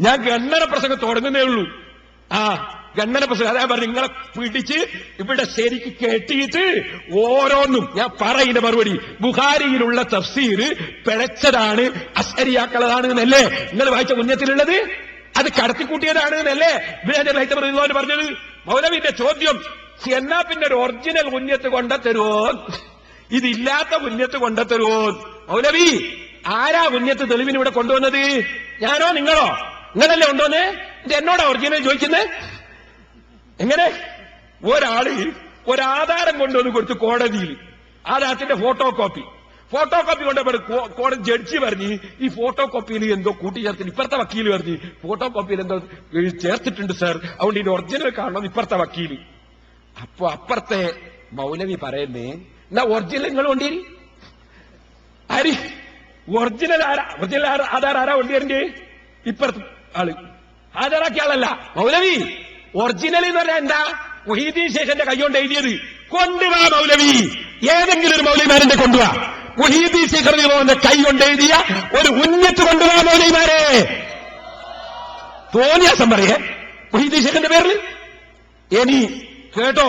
ഞാൻ ഗണ്ണന പ്രസംഗം തുടങ്ങുന്നേ ഉള്ളൂ. ഗണ്ണന പ്രസംഗം അതാ പറഞ്ഞു, നിങ്ങളെ പിടിച്ച് ഇവിടെ ശരിക്ക് കെട്ടിയിട്ട് ഓരോന്നും ഞാൻ പറയുന്ന മറുപടി. ബുഖാരിയിലുള്ള തഫ്സീർ പിഴച്ചതാണ്, അശ്അരിയാക്കളതാണ് എന്നല്ലേ നിങ്ങൾ വായിച്ച കുഞ്ഞത്തിലുള്ളത്? അത് കടത്തിക്കൂട്ടിയതാണ് എന്നല്ലേ ഇബ്രാഹിം പറഞ്ഞത്? മൗലവിന്റെ ചോദ്യം, എന്നാ പിന്നെ ഒരു ഒറിജിനൽ കുഞ്ഞത്ത് കൊണ്ടുത്തരുവോ, ഇതില്ലാത്ത കുഞ്ഞത്ത് കൊണ്ടുത്തരുവോ? മൗലവി, ആരാ കുഞ്ഞത്ത് തെളിവിന് ഇവിടെ കൊണ്ടുവന്നത്? ഞാനോ നിങ്ങളോ? നിങ്ങളല്ലേ കൊണ്ടുവന്നേ? ഇത് എന്നോടാ ഒറിജിനൽ ചോദിക്കുന്നത്? എങ്ങനെ ഒരാള് ഒരാധാരം കൊണ്ടുവന്ന് കൊടുത്തു കോടതിയിൽ, ആധാരത്തിന്റെ ഫോട്ടോ കോപ്പി കൊണ്ടുപോയി കോടതി ജഡ്ജി പറഞ്ഞ് ഈ ഫോട്ടോ കോപ്പിയിൽ എന്തോ കൂട്ടിച്ചേർത്തിന്. ഇപ്പുറത്തെ വക്കീൽ പറഞ്ഞ് ഫോട്ടോ കോപ്പിയിൽ എന്തോ ചേർത്തിട്ടുണ്ട് സാർ, അതുകൊണ്ട് ഇതിന്റെ ഒറിജിനൽ കാണണം ഇപ്പുറത്തെ വക്കീൽ. അപ്പൊ അപ്പുറത്തെ മൗലവി പറയുന്നേ, എന്നാ ഒറിജിനൽ നിങ്ങൾ കൊണ്ടേരി. ആര് ഒറിജിനൽ ആധാർ ആരാ കൊണ്ടുവരണ്ടേ? ഇപ്പുറത്ത് ആള് ഹാജരാക്കിയ ആളല്ല. മൗലവി ഒറിജിനൽ എന്ന് പറഞ്ഞാൽ എന്താ? മുഹീദ്ദീൻ ശേഖന്റെ കൈകൊണ്ട് എഴുതിയത്. കൊണ്ടുവാ മൗലവി, ഏതെങ്കിലും ഒരു മൗലവിമാരെ കൊണ്ടുവാ. മുഹീദ്ദീൻ ശേഖറിന്റെ കൈ കൊണ്ട് എഴുതിയ ഒരു ഉന്നത്ത് കൊണ്ടുവാ മൗലവിമാരെ. തോന്നിയാസം പറയേ മുഹീദ്ദീൻ ശേഖന്റെ പേരിൽ. ഇനി കേട്ടോ,